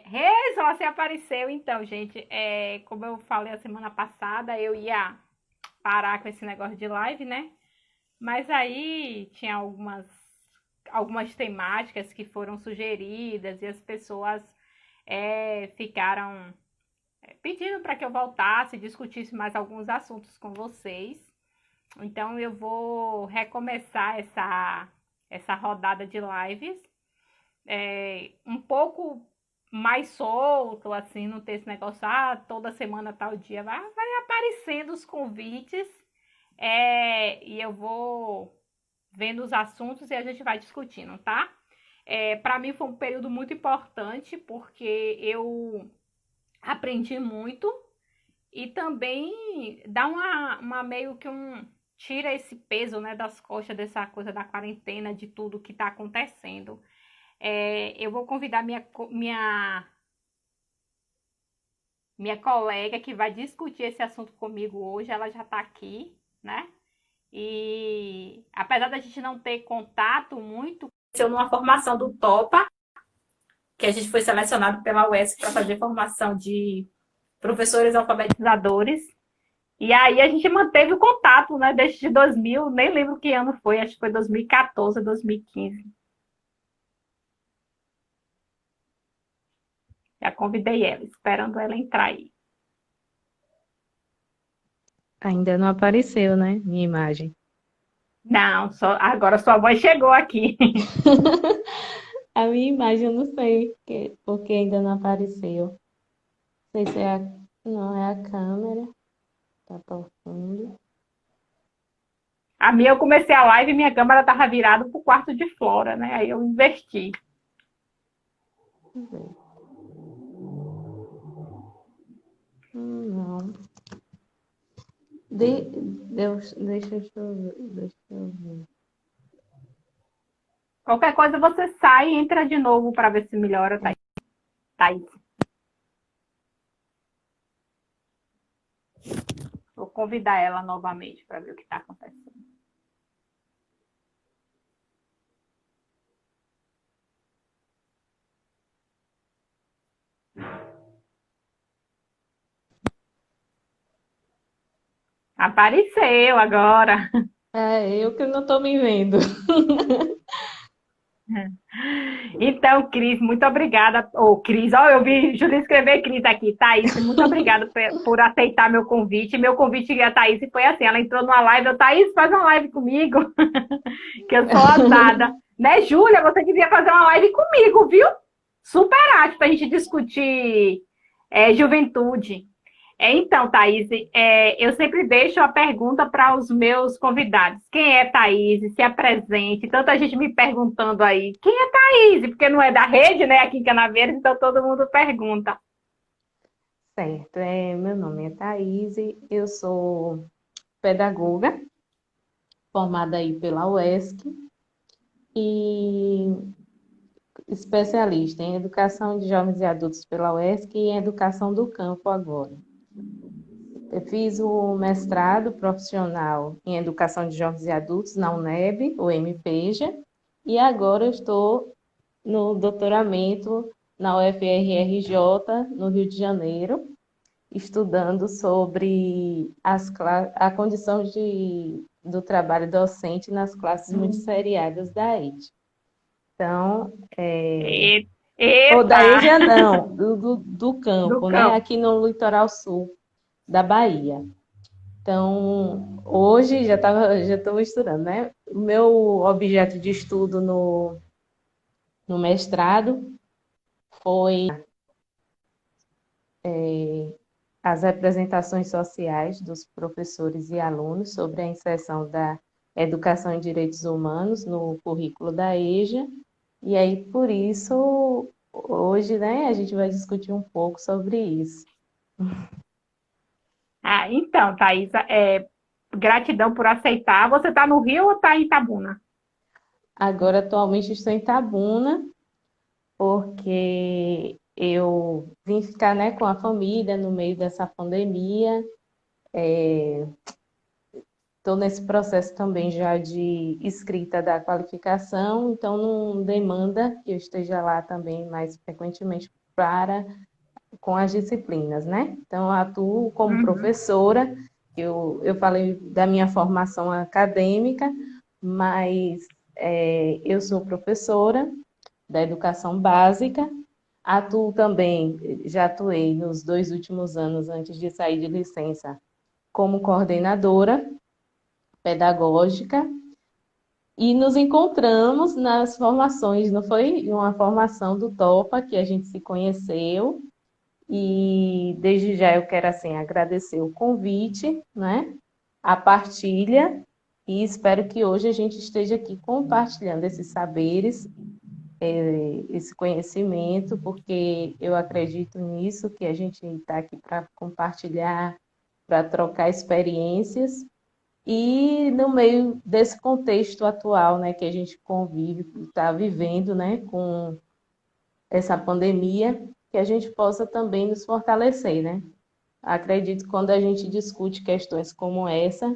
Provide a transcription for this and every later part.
Reis, você apareceu então, gente. Como eu falei a semana passada, eu ia parar com esse negócio de live, né? Mas aí tinha algumas temáticas que foram sugeridas e as pessoas ficaram pedindo para que eu voltasse e discutisse mais alguns assuntos com vocês. Então eu vou recomeçar essa rodada de lives um pouco mais solto, assim, não ter esse negócio, toda semana, tal dia, vai aparecendo os convites, e eu vou vendo os assuntos e a gente vai discutindo, tá? Para mim foi um período muito importante, porque eu aprendi muito e também dá meio que tira esse peso, né, das costas dessa coisa da quarentena, de tudo que está acontecendo. Eu vou convidar minha colega que vai discutir esse assunto comigo hoje. Ela já está aqui, né? E apesar da gente não ter contato muito, aconteceu numa formação do TOPA, que a gente foi selecionado pela UESC para fazer formação de professores alfabetizadores. E aí a gente manteve o contato, né? Desde 2000, nem lembro que ano foi, acho que foi 2014, 2015. Já convidei ela, esperando ela entrar aí. Ainda não apareceu, né? Minha imagem. Não, agora sua voz chegou aqui. A minha imagem eu não sei porque ainda não apareceu. Não sei se é não é a câmera, tá por fundo. A minha, eu comecei a live e minha câmera estava virada para o quarto de Flora, né? Aí eu investi. Deixa eu ver. Não. Deixa eu ver. Qualquer coisa você sai e entra de novo para ver se melhora, Thaís. Vou convidar ela novamente para ver o que está acontecendo. Apareceu agora. É, eu que não tô me vendo. Então, Cris, muito obrigada. Cris, eu vi Julia escrever Cris aqui. Thaís, muito obrigada por aceitar meu convite. Meu convite a Thaís foi assim: ela entrou numa live, Thaís, faz uma live comigo, que eu sou ousada. Né, Júlia? Você devia fazer uma live comigo, viu? Super arte para a gente discutir juventude. Então, Thaís, eu sempre deixo a pergunta para os meus convidados. Quem é Thaís? Se apresente. Tanta gente me perguntando aí. Quem é Thaís? Porque não é da rede, né, aqui em Canaveiras, então todo mundo pergunta. Certo, meu nome é Thaís, eu sou pedagoga, formada aí pela UESC e especialista em educação de jovens e adultos pela UESC e em educação do campo agora. Eu fiz o mestrado profissional em educação de jovens e adultos na UNEB, o MPEJA, e agora eu estou no doutoramento na UFRJ, no Rio de Janeiro, estudando sobre a condição do trabalho docente nas classes multisseriadas da EJA. Então, ou da Eita! EJA não, do Do campo, né? campo. Aqui no litoral sul da Bahia. Então, hoje já estou estudando, né? O meu objeto de estudo no mestrado foi as representações sociais dos professores e alunos sobre a inserção da educação em direitos humanos no currículo da EJA. E aí, por isso, hoje, né, a gente vai discutir um pouco sobre isso. Então, Thaís, gratidão por aceitar. Você está no Rio ou está em Itabuna? Agora, atualmente, estou em Tabuna, porque eu vim ficar, né, com a família no meio dessa pandemia. estou nesse processo também já de escrita da qualificação, então não demanda que eu esteja lá também mais frequentemente com as disciplinas, né? Então, eu atuo como Uhum. professora, eu falei da minha formação acadêmica, mas eu sou professora da educação básica, atuo também, já atuei nos 2 últimos anos antes de sair de licença, como coordenadora pedagógica, e nos encontramos nas formações, não foi uma formação do TOPA que a gente se conheceu, e desde já eu quero assim agradecer o convite, né? A partilha, e espero que hoje a gente esteja aqui compartilhando esses saberes, esse conhecimento, porque eu acredito nisso, que a gente está aqui para compartilhar, para trocar experiências, e no meio desse contexto atual, né, que a gente convive, está vivendo, né, com essa pandemia, que a gente possa também nos fortalecer, né? Acredito que quando a gente discute questões como essa,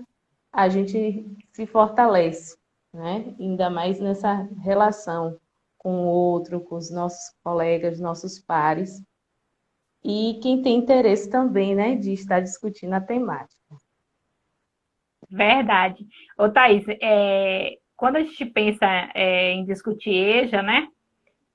a gente se fortalece, né? Ainda mais nessa relação com o outro, com os nossos colegas, nossos pares, e quem tem interesse também, né, de estar discutindo a temática. Verdade. Ô, Thaís, quando a gente pensa em discutir EJA, né?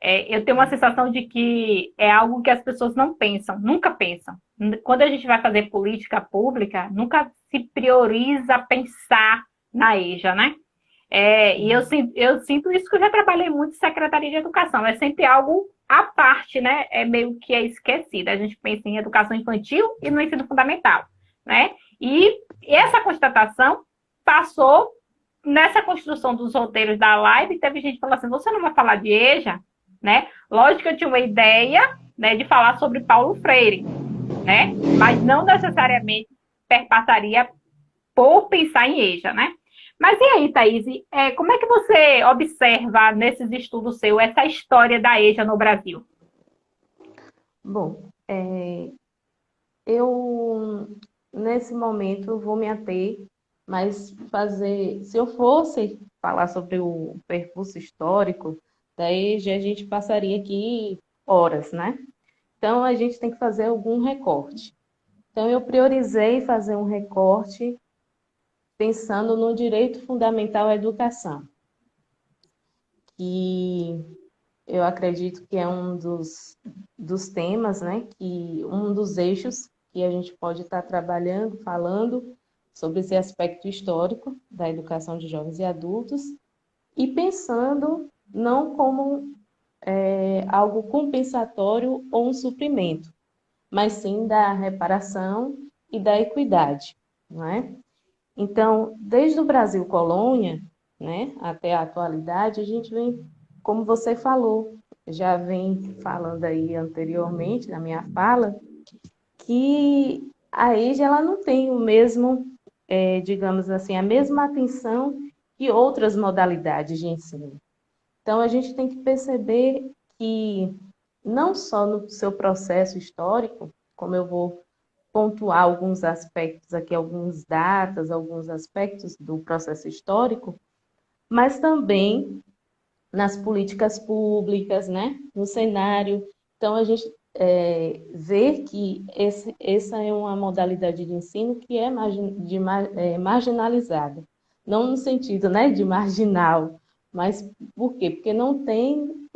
Eu tenho uma sensação de que é algo que as pessoas não pensam, nunca pensam. Quando a gente vai fazer política pública, nunca se prioriza pensar na EJA, né? E eu sinto isso que eu já trabalhei muito em Secretaria de Educação. É sempre algo à parte, né? É meio que esquecido. A gente pensa em educação infantil e no ensino fundamental, né? E essa constatação passou nessa construção dos roteiros da live. Teve gente que falou assim: você não vai falar de EJA, né? Lógico que eu tinha uma ideia, né, de falar sobre Paulo Freire, né? Mas não necessariamente perpassaria por pensar em EJA, né? Mas e aí, Thaís, como é que você observa nesses estudos seus essa história da EJA no Brasil? Bom, eu nesse momento vou me ater, mas se eu fosse falar sobre o percurso histórico, daí já a gente passaria aqui horas, né? Então a gente tem que fazer algum recorte. Então eu priorizei fazer um recorte pensando no direito fundamental à educação, que eu acredito que é um dos temas, né, um dos eixos que a gente pode estar trabalhando, falando sobre esse aspecto histórico da educação de jovens e adultos, e pensando não como algo compensatório ou um suprimento, mas sim da reparação e da equidade, não é? Então, desde o Brasil colônia, né, até a atualidade, a gente vem, como você falou, já vem falando aí anteriormente na minha fala, que a EJA ela não tem o mesmo, digamos assim, a mesma atenção que outras modalidades de ensino. Então, a gente tem que perceber que não só no seu processo histórico, como eu vou pontuar alguns aspectos aqui, algumas datas, alguns aspectos do processo histórico, mas também nas políticas públicas, né? No cenário. Então, a gente vê que essa é uma modalidade de ensino que é marginalizada. Não no sentido, né, de marginal, mas por quê? Porque não tem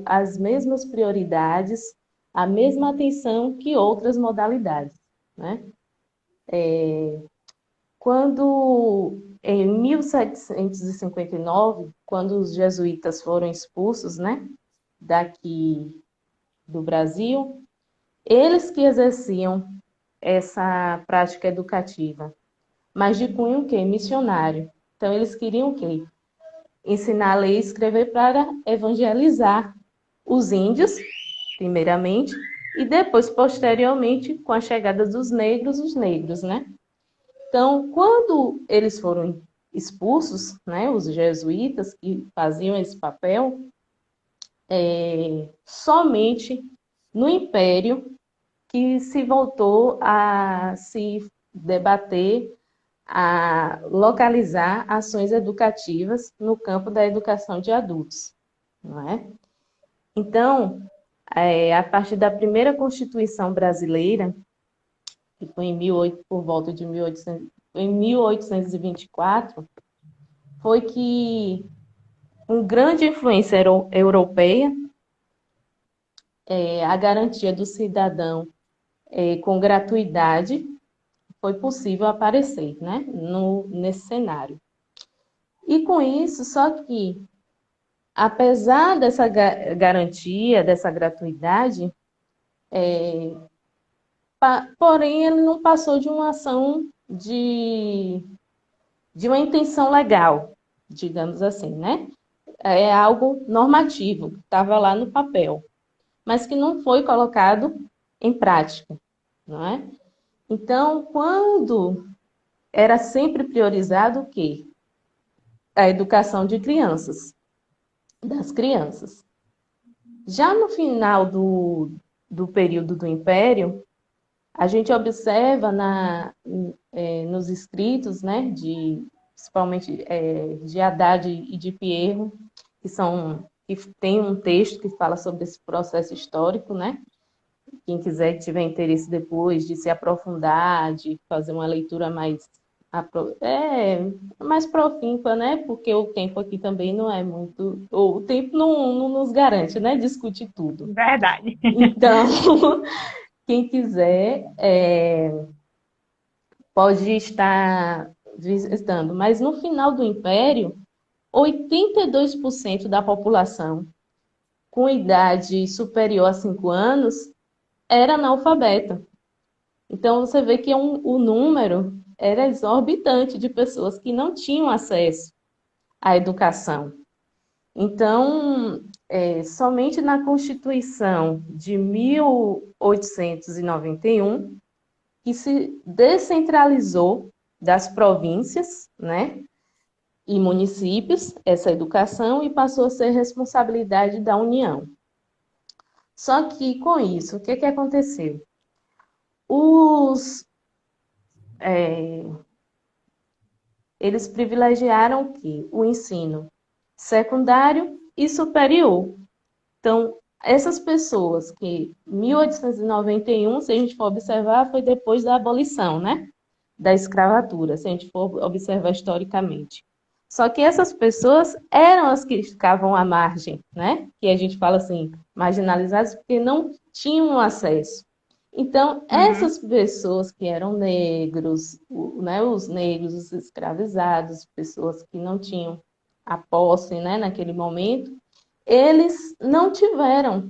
as mesmas prioridades, a mesma atenção que outras modalidades, né? Quando, em 1759, quando os jesuítas foram expulsos, né, daqui do Brasil, eles que exerciam essa prática educativa, mas de cunho o quê? Missionário. Então, eles queriam o quê? Ensinar a ler e escrever para evangelizar os índios, primeiramente, e depois, posteriormente, com a chegada dos negros, os negros, né? Então, quando eles foram expulsos, né, os jesuítas que faziam esse papel, somente no Império que se voltou a se debater a localizar ações educativas no campo da educação de adultos, não é? Então, a partir da primeira Constituição brasileira, que foi por volta de 1800, em 1824, foi que com grande influência europeia, a garantia do cidadão com gratuidade foi possível aparecer, né, nesse cenário. E com isso, só que, apesar dessa garantia, dessa gratuidade, porém ele não passou de uma ação de uma intenção legal, digamos assim, né? É algo normativo, que estava lá no papel, mas que não foi colocado em prática, não é? Então, quando era sempre priorizado o quê? A educação de crianças, das crianças. Já no final do período do Império, a gente observa nos escritos, né, principalmente de Haddad e de Pierro, que tem um texto que fala sobre esse processo histórico, né? Quem quiser, tiver interesse depois de se aprofundar, de fazer uma leitura mais profícua, né? Porque o tempo aqui também não é muito. O tempo não nos garante, né? Discutir tudo. Verdade. Então, quem quiser pode estar visitando. Mas no final do Império, 82% da população com idade superior a 5 anos era analfabeta. Então, você vê que o número era exorbitante de pessoas que não tinham acesso à educação. Então, somente na Constituição de 1891 que se descentralizou das províncias, né, e municípios essa educação e passou a ser responsabilidade da União. Só que com isso, o que aconteceu? Eles privilegiaram o quê? O ensino secundário e superior. Então, essas pessoas que 1891, se a gente for observar, foi depois da abolição, né? Da escravatura, se a gente for observar historicamente. Só que essas pessoas eram as que ficavam à margem, né? Que a gente fala assim, marginalizadas, porque não tinham acesso. Então, essas pessoas que eram negros, né, os negros, os escravizados, pessoas que não tinham a posse, né, naquele momento, eles não tiveram,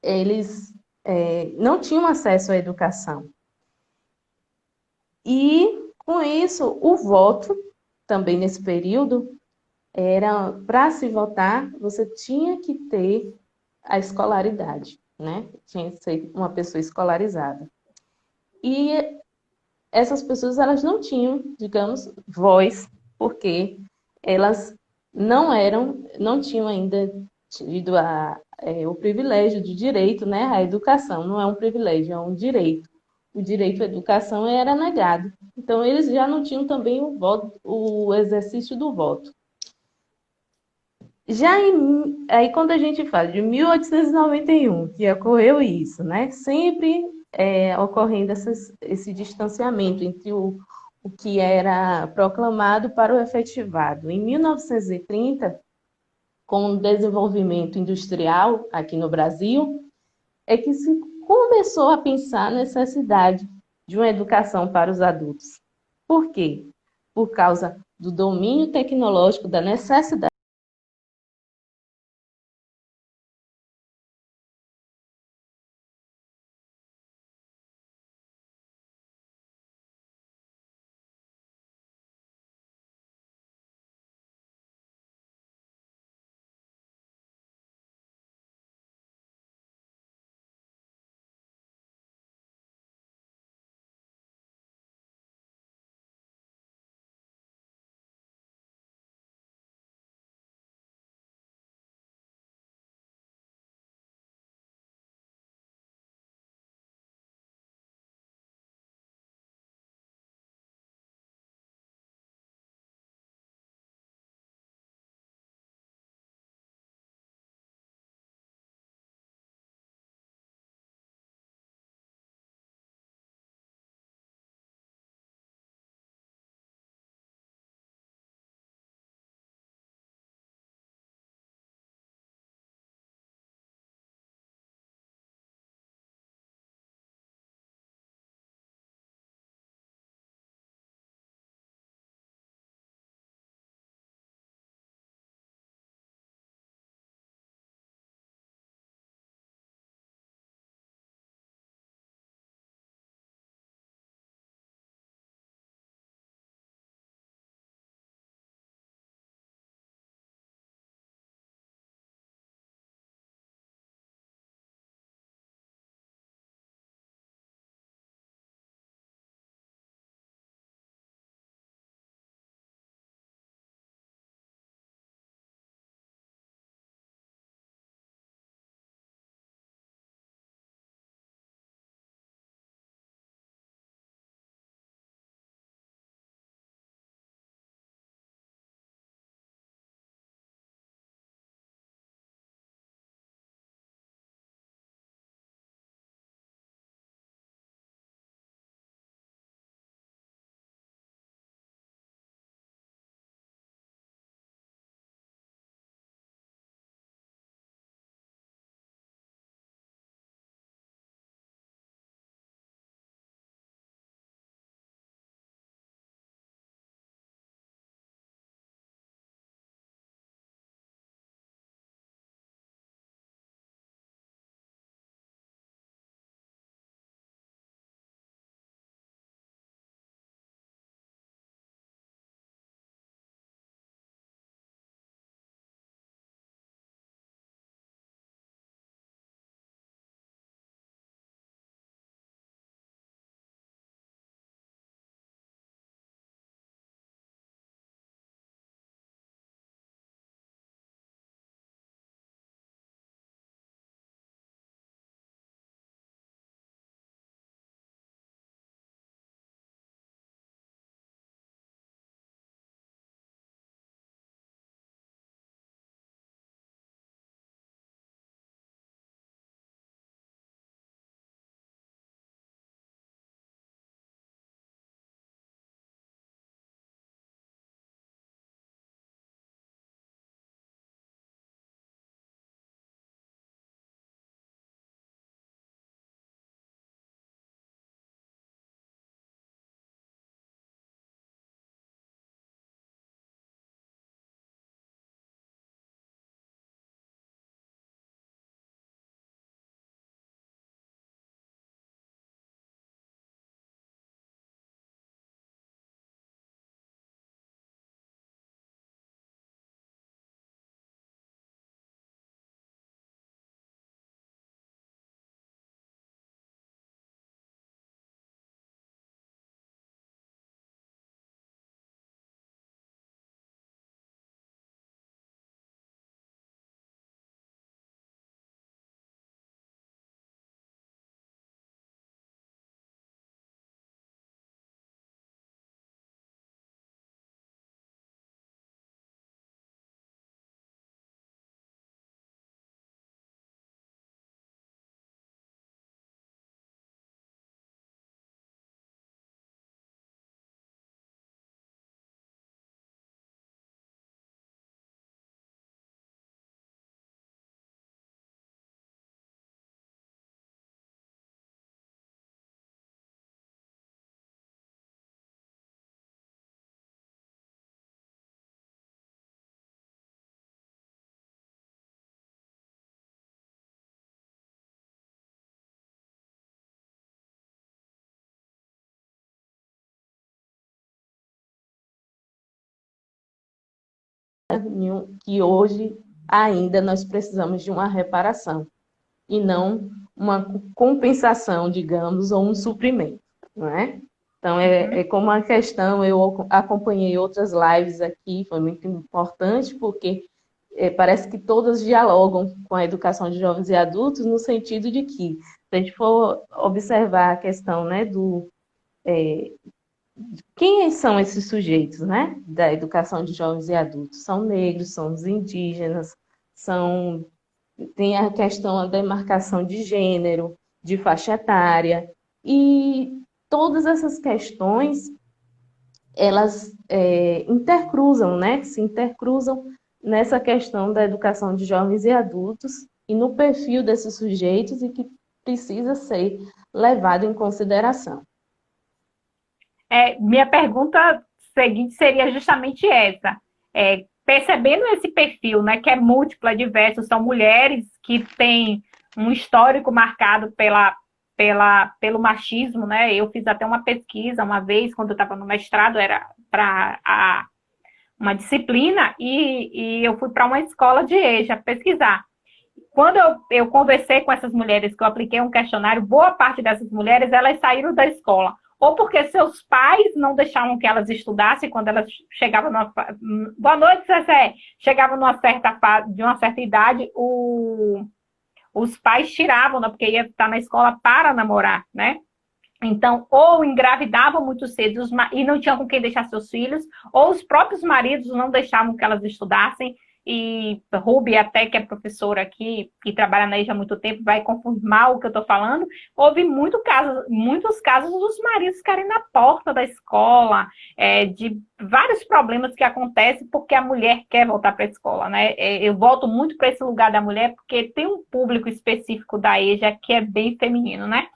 eles não tinham acesso à educação. E, com isso, o voto, também nesse período, era para se votar, você tinha que ter a escolaridade, né? Tinha que ser uma pessoa escolarizada. E essas pessoas, elas não tinham, digamos, voz, porque elas não tinham ainda tido o privilégio de direito, né? A educação não é um privilégio, é um direito. O direito à educação era negado. Então, eles já não tinham também o exercício do voto. Aí, quando a gente fala de 1891, que ocorreu isso, né? Sempre ocorrendo esse distanciamento entre o que era proclamado para o efetivado. Em 1930, com o desenvolvimento industrial aqui no Brasil, é que se começou a pensar a necessidade de uma educação para os adultos. Por quê? Por causa do domínio tecnológico, da necessidade que hoje ainda nós precisamos de uma reparação e não uma compensação, digamos, ou um suprimento, não é? Então, é como a questão, eu acompanhei outras lives aqui, foi muito importante, porque parece que todas dialogam com a educação de jovens e adultos, no sentido de que, se a gente for observar a questão, né, quem são esses sujeitos, né, da educação de jovens e adultos? São negros, são os indígenas, tem a questão da demarcação de gênero, de faixa etária, e todas essas questões, elas intercruzam, né? Se intercruzam nessa questão da educação de jovens e adultos e no perfil desses sujeitos e que precisa ser levado em consideração. Minha pergunta seguinte seria justamente essa. Percebendo esse perfil, né, que é múltiplo, é diverso, são mulheres que têm um histórico marcado pelo machismo, né? Eu fiz até uma pesquisa uma vez, quando eu estava no mestrado, era para uma disciplina, e eu fui para uma escola de EJA pesquisar. Quando eu conversei com essas mulheres, que eu apliquei um questionário, boa parte dessas mulheres, elas saíram da escola ou porque seus pais não deixavam que elas estudassem quando elas chegavam numa... Boa noite, Cessé! Chegavam numa certa fase, de uma certa idade, os pais tiravam, né? Porque ia estar na escola para namorar, né? Então, ou engravidavam muito cedo e não tinham com quem deixar seus filhos, ou os próprios maridos não deixavam que elas estudassem. E Ruby, até que é professora aqui, que trabalha na EJA há muito tempo, vai confirmar o que eu estou falando. Houve muitos casos dos maridos ficarem na porta da escola, de vários problemas que acontecem porque a mulher quer voltar para a escola, né? Eu volto muito para esse lugar da mulher porque tem um público específico da EJA que é bem feminino, né?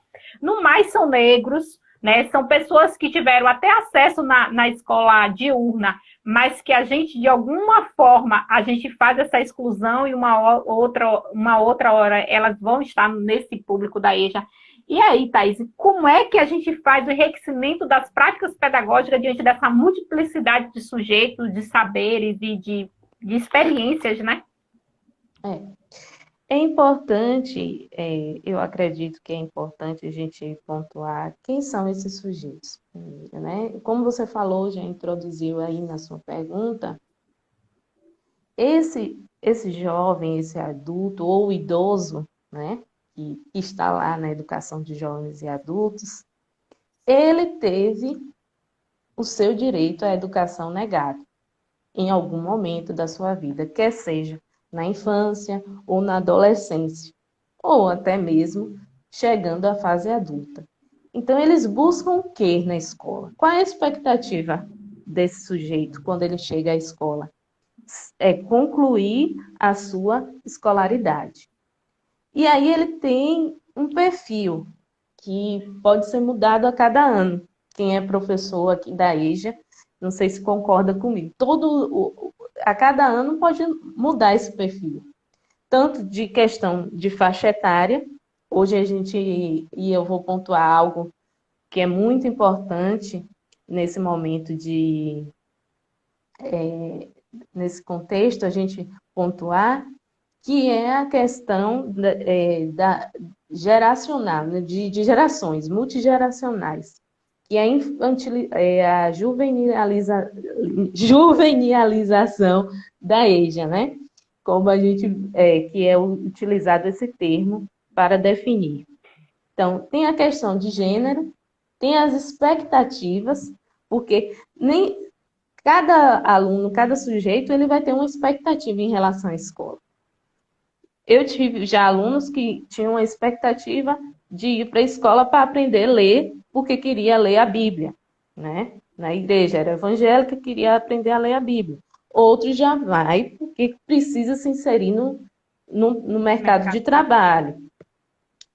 No mais, são negros, né? São pessoas que tiveram até acesso na escola diurna, mas que a gente, de alguma forma, a gente faz essa exclusão e uma outra hora elas vão estar nesse público da EJA. E aí, Thaís, como é que a gente faz o enriquecimento das práticas pedagógicas diante dessa multiplicidade de sujeitos, de saberes e de experiências, né? É importante, eu acredito que é importante a gente pontuar quem são esses sujeitos, né? Como você falou, já introduziu aí na sua pergunta, esse jovem, esse adulto ou idoso, né, que está lá na educação de jovens e adultos, ele teve o seu direito à educação negado em algum momento da sua vida, quer seja na infância ou na adolescência, ou até mesmo chegando à fase adulta. Então, eles buscam o que na escola? Qual é a expectativa desse sujeito quando ele chega à escola? É concluir a sua escolaridade. E aí ele tem um perfil que pode ser mudado a cada ano. Quem é professor aqui da EJA, não sei se concorda comigo, a cada ano pode mudar esse perfil. Tanto de questão de faixa etária, hoje e eu vou pontuar algo que é muito importante nesse momento nesse contexto, a gente pontuar, que é a questão da geracional, né, de gerações, multigeracionais, que é a juvenilização da EJA, né? Como a gente, que é utilizado esse termo para definir. Então, tem a questão de gênero, tem as expectativas, porque nem cada aluno, cada sujeito, ele vai ter uma expectativa em relação à escola. Eu tive já alunos que tinham uma expectativa de ir para a escola para aprender a ler, porque queria ler a Bíblia, né? Na igreja era evangélica, queria aprender a ler a Bíblia. Outro já vai porque precisa se inserir no mercado de trabalho.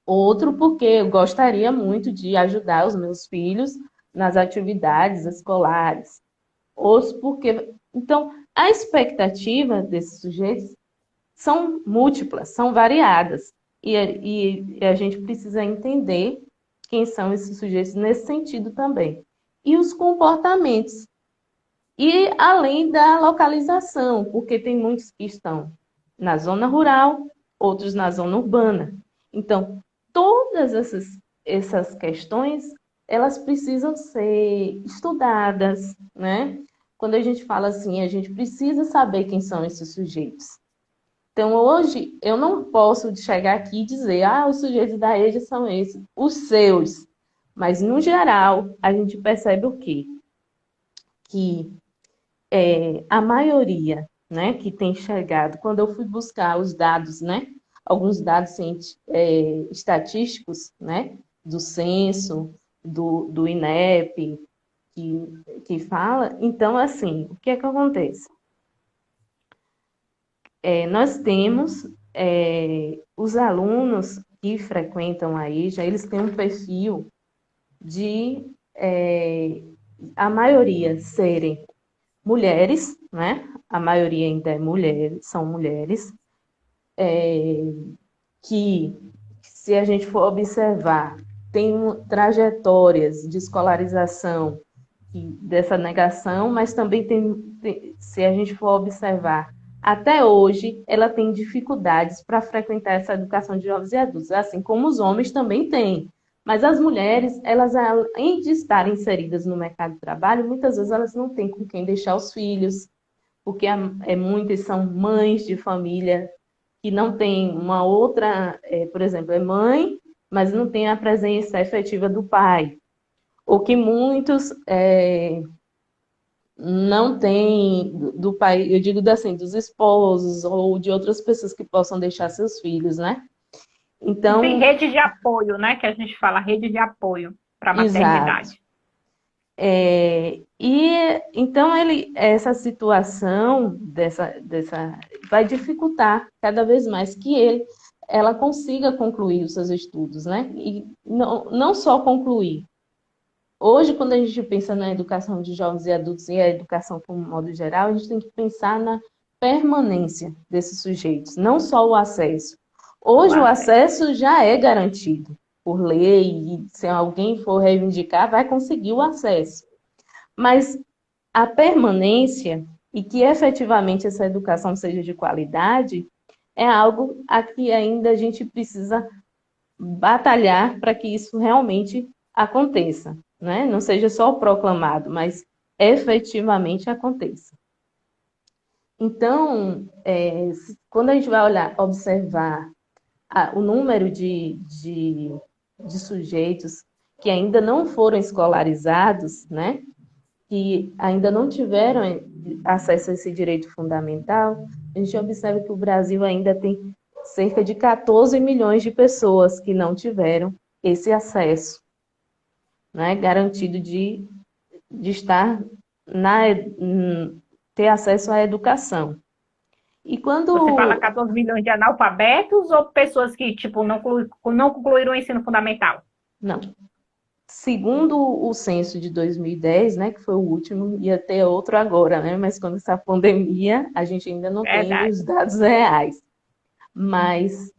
Outro porque eu gostaria muito de ajudar os meus filhos nas atividades escolares. Outros porque... Então, a expectativa desses sujeitos são múltiplas, são variadas. E a gente precisa entender quem são esses sujeitos nesse sentido também. E os comportamentos. E além da localização, porque tem muitos que estão na zona rural, outros na zona urbana. Então, todas essas questões, elas precisam ser estudadas, né? Quando a gente fala assim, a gente precisa saber quem são esses sujeitos. Então, hoje, eu não posso chegar aqui e dizer, os sujeitos da rede são esses, os seus. Mas, no geral, a gente percebe o quê? Que a maioria, né, que tem chegado, quando eu fui buscar os dados, né, alguns dados estatísticos, né, do censo, do INEP, que fala, então, assim, o que é que acontece? Nós temos os alunos que frequentam aí, já eles têm um perfil de a maioria serem mulheres, né? A maioria ainda é mulher, são mulheres, que, se a gente for observar, tem trajetórias de escolarização dessa negação, mas também se a gente for observar, até hoje ela tem dificuldades para frequentar essa educação de jovens e adultos, assim como os homens também têm. Mas as mulheres, elas, além de estarem inseridas no mercado de trabalho, muitas vezes elas não têm com quem deixar os filhos, porque muitas são mães de família que não tem uma outra, por exemplo, é mãe, mas não tem a presença efetiva do pai. Ou que muitos não têm do pai, eu digo assim, dos esposos ou de outras pessoas que possam deixar seus filhos, né? Não tem Então, rede de apoio, né? Que a gente fala rede de apoio para a exato. maternidade. E então essa situação vai dificultar cada vez mais que ela consiga concluir os seus estudos, né? E não só concluir. Hoje, quando a gente pensa na educação de jovens e adultos e a educação como modo geral, a gente tem que pensar na permanência desses sujeitos, não só o acesso. O Hoje o acesso. acesso já é garantido por lei, e se alguém for reivindicar, vai conseguir o acesso. Mas a permanência e que efetivamente essa educação seja de qualidade é algo a que ainda a gente precisa batalhar para que isso realmente aconteça, né? Não seja só proclamado, mas efetivamente aconteça. Então, quando a gente vai observar o número de sujeitos que ainda não foram escolarizados, né? Que ainda não tiveram acesso a esse direito fundamental, a gente observa que o Brasil ainda tem cerca de 14 milhões de pessoas que não tiveram esse acesso, né, garantido de estar ter acesso à educação. E Você fala quando 14 milhões de analfabetos ou pessoas que, tipo, não concluíram o ensino fundamental? não, segundo o censo de 2010, né, que foi o último, ia ter outro agora, né, mas quando essa pandemia, a gente ainda não tem Verdade. os dados reais. Mas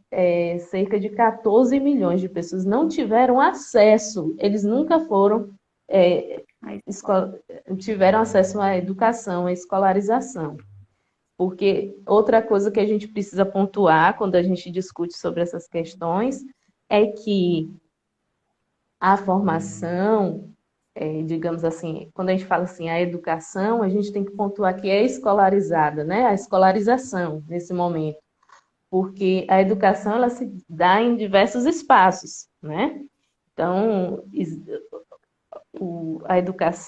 cerca de 14 milhões de pessoas não tiveram acesso, eles nunca foram, é, tiveram acesso à educação, à escolarização. Porque outra coisa que a gente precisa pontuar quando a gente discute sobre essas questões é que a formação, digamos assim, quando a gente fala assim, a educação, a gente tem que pontuar que é escolarizada, né? A escolarização nesse momento, porque a educação ela se dá em diversos espaços, né? Então, a educação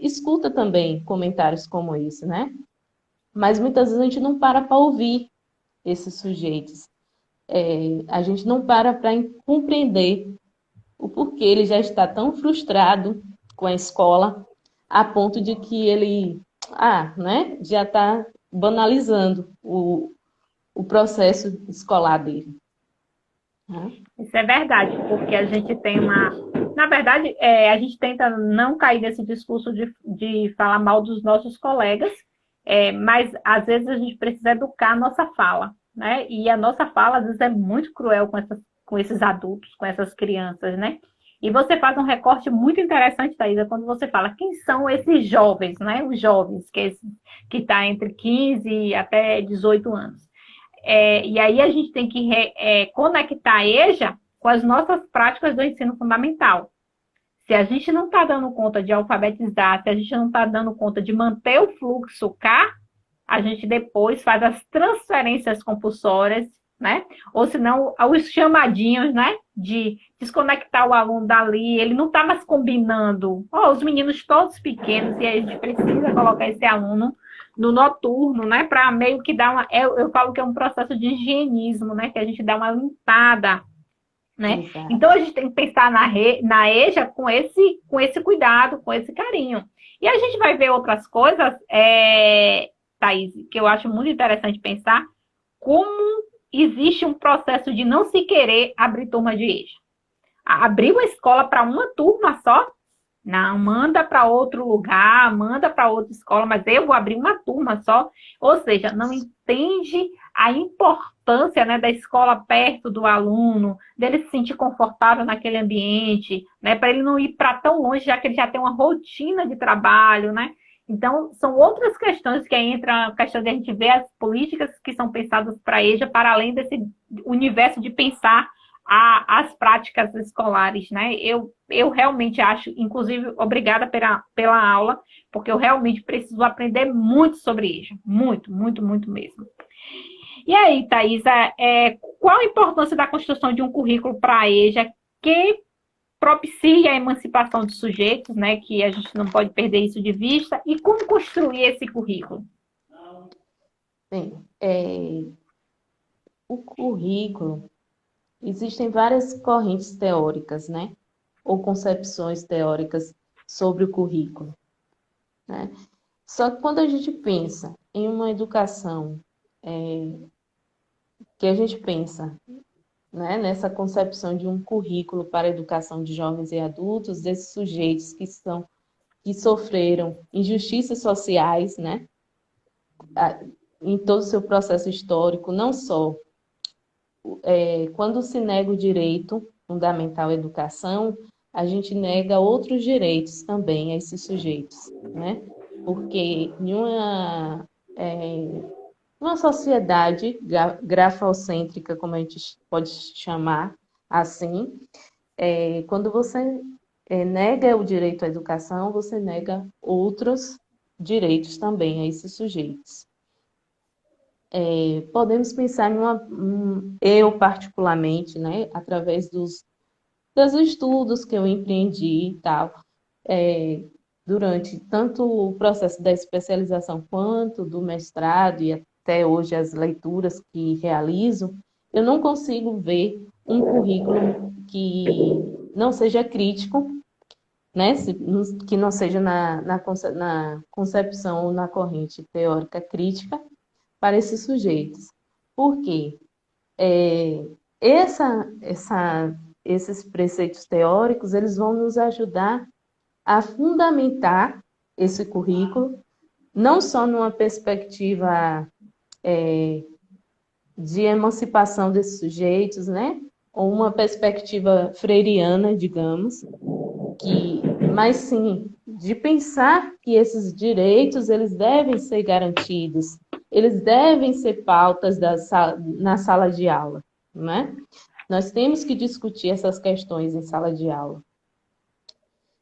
escuta também comentários como esse, né? Mas muitas vezes a gente não para ouvir esses sujeitos. A gente não para compreender o porquê ele já está tão frustrado com a escola, a ponto de que ele né, já está banalizando o processo escolar dele. Isso é verdade, porque a gente tem uma. Na verdade, a gente tenta não cair nesse discurso de falar mal dos nossos colegas, mas às vezes a gente precisa educar a nossa fala, né? E a nossa fala, às vezes, é muito cruel com esses adultos, com essas crianças, né? E você faz um recorte muito interessante, Thaisa, quando você fala quem são esses jovens, né? Os jovens, que está entre 15 até 18 anos. E aí a gente tem que conectar a EJA com as nossas práticas do ensino fundamental. Se a gente não está dando conta de alfabetizar, se a gente não está dando conta de manter o fluxo cá, a gente depois faz as transferências compulsórias, né? Ou senão, os chamadinhos, né? De desconectar o aluno dali, ele não está mais combinando. Os meninos todos pequenos, e aí a gente precisa colocar esse aluno no noturno, né? Para meio que dar uma. Eu falo que é um processo de higienismo, né? Que a gente dá uma limpada, né? Então a gente tem que pensar na EJA com esse cuidado, com esse carinho. E a gente vai ver outras coisas, Thaís, que eu acho muito interessante pensar, como existe um processo de não se querer abrir turma de EJA. Abrir uma escola para uma turma só? Não, manda para outro lugar, manda para outra escola, mas eu vou abrir uma turma só. Ou seja, não entende a importância, né, da escola perto do aluno, dele se sentir confortável naquele ambiente, né, para ele não ir para tão longe, já que ele já tem uma rotina de trabalho, né? Então, são outras questões que aí entra a questão de a gente ver as políticas que são pensadas para a EJA, para além desse universo de pensar as práticas escolares, né? Eu realmente acho, inclusive, obrigada pela aula, porque eu realmente preciso aprender muito sobre EJA. Muito, muito, muito mesmo. E aí, Thaisa, qual a importância da construção de um currículo para a EJA que propicie a emancipação dos sujeitos, né? Que a gente não pode perder isso de vista, e como construir esse currículo? Bem, o currículo, existem várias correntes teóricas, né? Ou concepções teóricas sobre o currículo, né? Só que quando a gente pensa em uma educação que a gente pensa, né, nessa concepção de um currículo para a educação de jovens e adultos, desses sujeitos que sofreram injustiças sociais, né, em todo o seu processo histórico, não só quando se nega o direito fundamental à educação, a gente nega outros direitos também a esses sujeitos, né? Porque numa sociedade grafocêntrica, como a gente pode chamar assim, quando você nega o direito à educação, você nega outros direitos também a esses sujeitos. Podemos pensar eu particularmente, né, através dos estudos que eu empreendi e tal, durante tanto o processo da especialização quanto do mestrado e até hoje as leituras que realizo, eu não consigo ver um currículo que não seja crítico, né, que não seja na concepção ou na corrente teórica crítica para esses sujeitos. Por quê? Esses preceitos teóricos, eles vão nos ajudar a fundamentar esse currículo, não só numa perspectiva de emancipação desses sujeitos, né? Ou uma perspectiva freiriana, digamos, mas sim de pensar que esses direitos eles devem ser garantidos, eles devem ser pautas na sala de aula, né? Nós temos que discutir essas questões em sala de aula.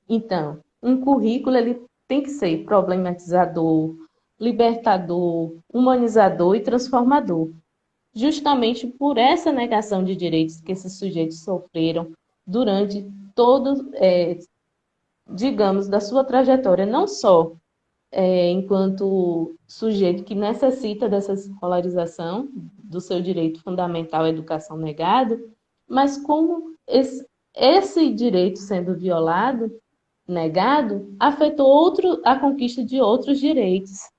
Então, um currículo ele tem que ser problematizador, libertador, humanizador e transformador, justamente por essa negação de direitos que esses sujeitos sofreram durante digamos, da sua trajetória, não só enquanto sujeito que necessita dessa escolarização, do seu direito fundamental à educação negado, mas como esse direito sendo violado, negado, afetou a conquista de outros direitos,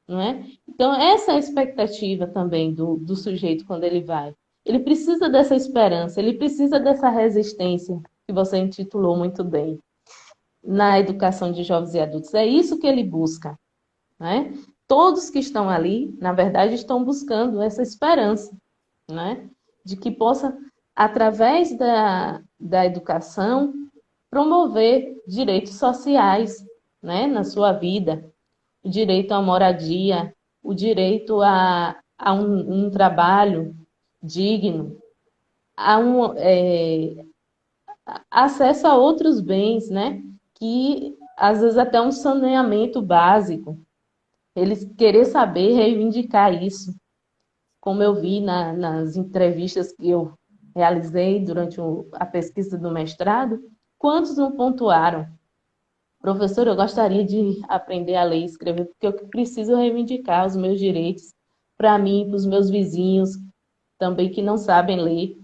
não é? Então, essa é a expectativa também do sujeito quando ele vai. Ele precisa dessa esperança, ele precisa dessa resistência, que você intitulou muito bem, na educação de jovens e adultos. É isso que ele busca, né? Todos que estão ali, na verdade, estão buscando essa esperança, né? De que possa, através da educação, promover direitos sociais, né? Na sua vida, o direito à moradia, o direito a um trabalho digno, a acesso a outros bens, né? Que às vezes até um saneamento básico. Eles querer saber reivindicar isso, como eu vi nas entrevistas que eu realizei durante a pesquisa do mestrado, quantos não pontuaram? Professor, eu gostaria de aprender a ler e escrever, porque eu preciso reivindicar os meus direitos para mim, para os meus vizinhos também que não sabem ler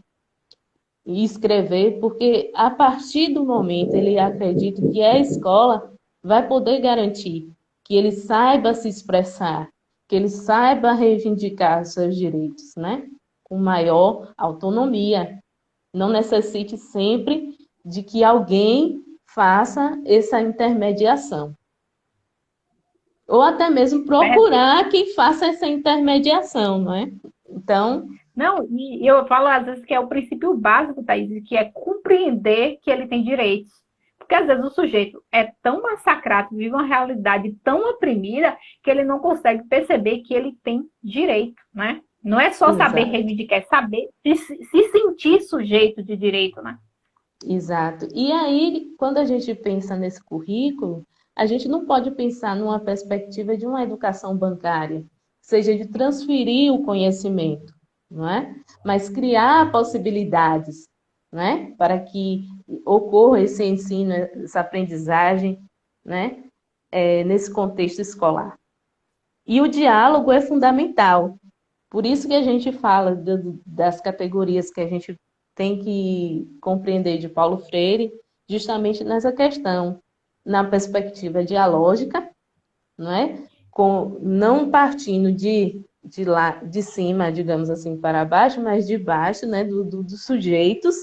e escrever, porque a partir do momento ele acredita que a escola vai poder garantir que ele saiba se expressar, que ele saiba reivindicar os seus direitos, né? Com maior autonomia. Não necessite sempre de que alguém faça essa intermediação. Ou até mesmo procurar quem faça essa intermediação, não é? Então, não, e eu falo às vezes que é o princípio básico, Thaís, que é compreender que ele tem direitos. Porque às vezes o sujeito é tão massacrado, vive uma realidade tão oprimida, que ele não consegue perceber que ele tem direito, né? Não é só saber exato. reivindicar, é saber se sentir sujeito de direito, né? Exato. E aí, quando a gente pensa nesse currículo, a gente não pode pensar numa perspectiva de uma educação bancária, seja de transferir o conhecimento, não é? Mas criar possibilidades, né? Para que ocorra esse ensino, essa aprendizagem, né? Nesse contexto escolar. E o diálogo é fundamental. Por isso que a gente fala das categorias que a gente tem que compreender de Paulo Freire, justamente nessa questão, na perspectiva dialógica, não é? Não partindo de cima, digamos assim, para baixo, mas de baixo, né, dos sujeitos,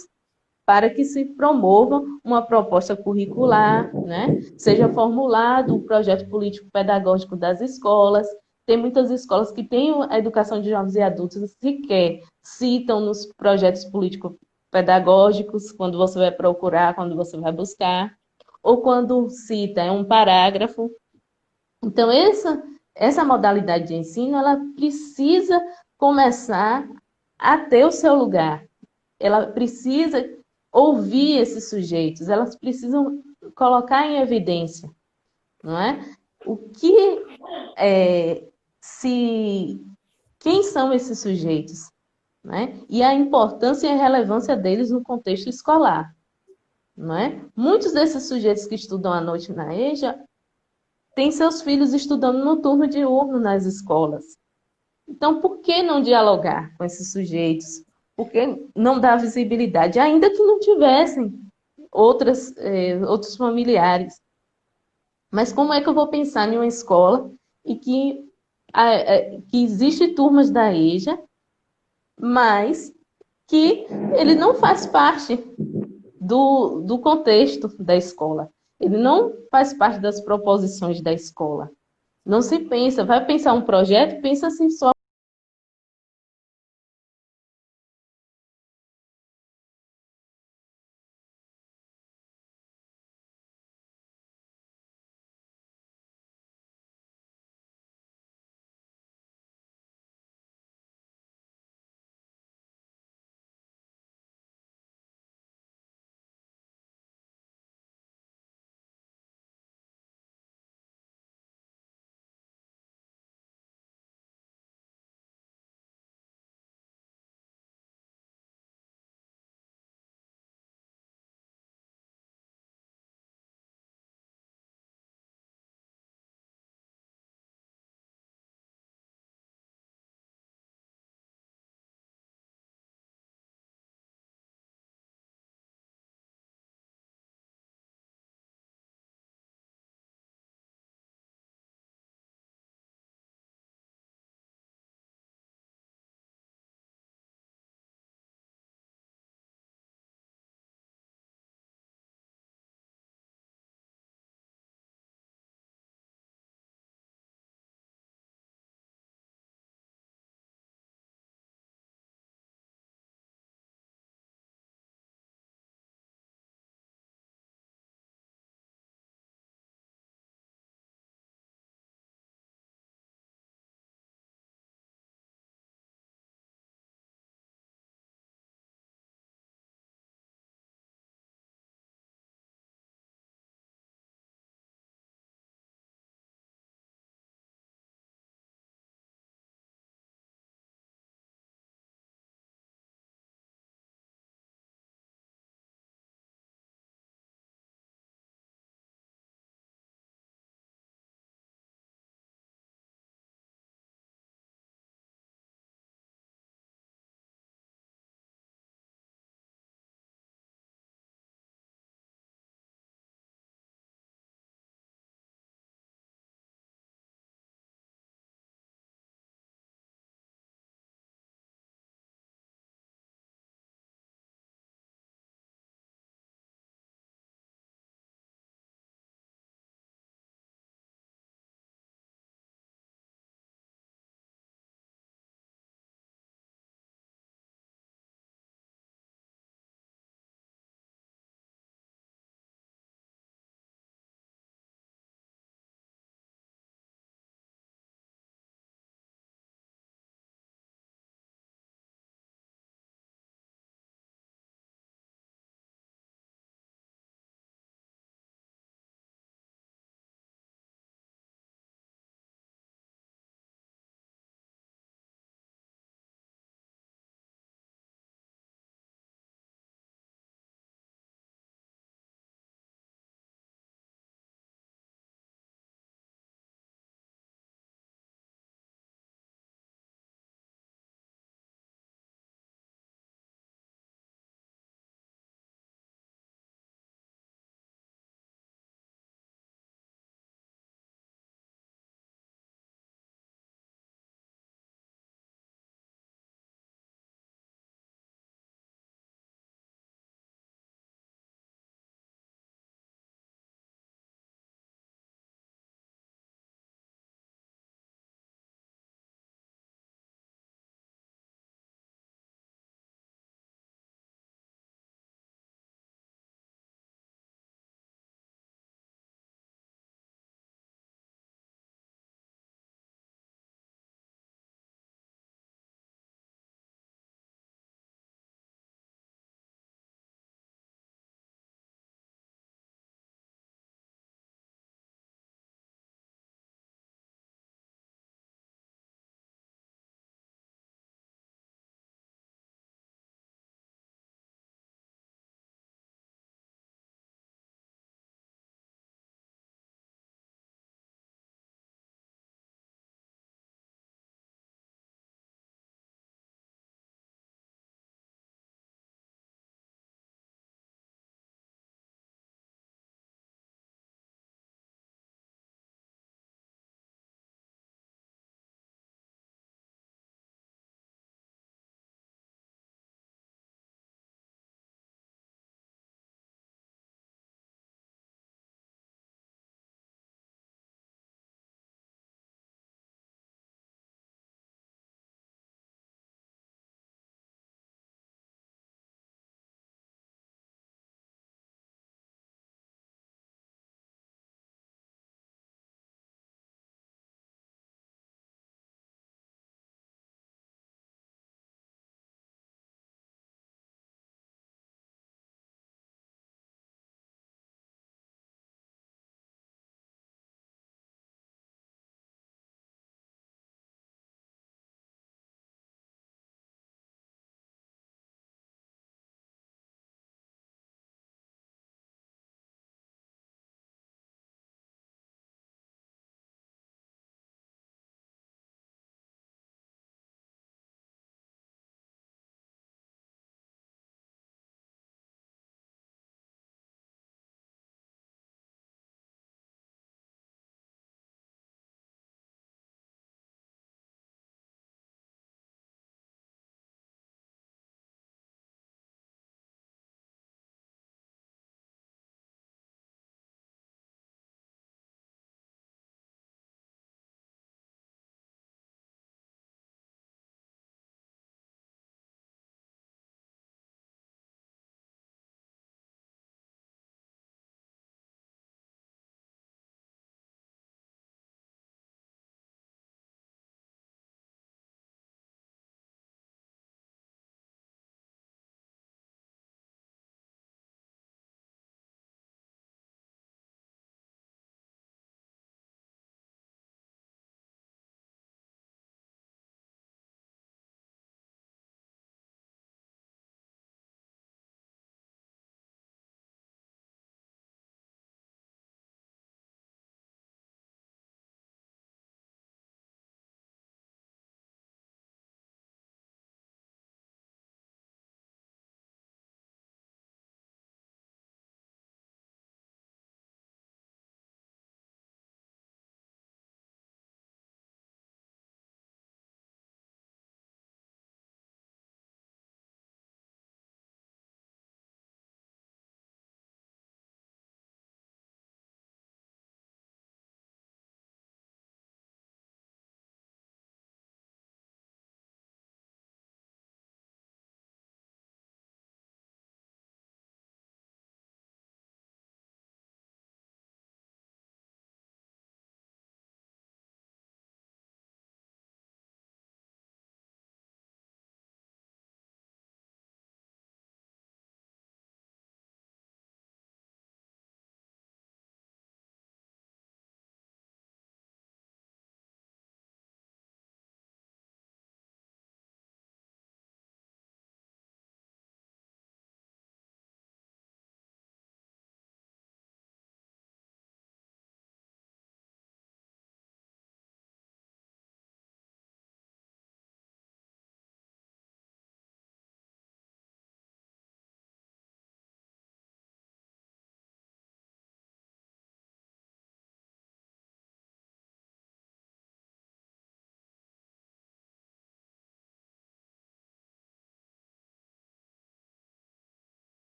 para que se promova uma proposta curricular, né? Seja formulado o projeto político-pedagógico das escolas. Tem muitas escolas que têm a educação de jovens e adultos sequer citam nos projetos político-pedagógicos, quando você vai procurar, quando você vai buscar, ou quando cita, é um parágrafo. Então, essa modalidade de ensino, ela precisa começar a ter o seu lugar. Ela precisa ouvir esses sujeitos, elas precisam colocar em evidência, não é? O que quem são esses sujeitos, né? E a importância e a relevância deles no contexto escolar, não é? Muitos desses sujeitos que estudam à noite na EJA têm seus filhos estudando no turno diurno nas escolas. Então, por que não dialogar com esses sujeitos? Por que não dar visibilidade, ainda que não tivessem outros familiares? Mas como é que eu vou pensar em uma escola e que existe turmas da EJA, mas que ele não faz parte do contexto da escola? Ele não faz parte das proposições da escola. Não se pensa, vai pensar um projeto, pensa assim só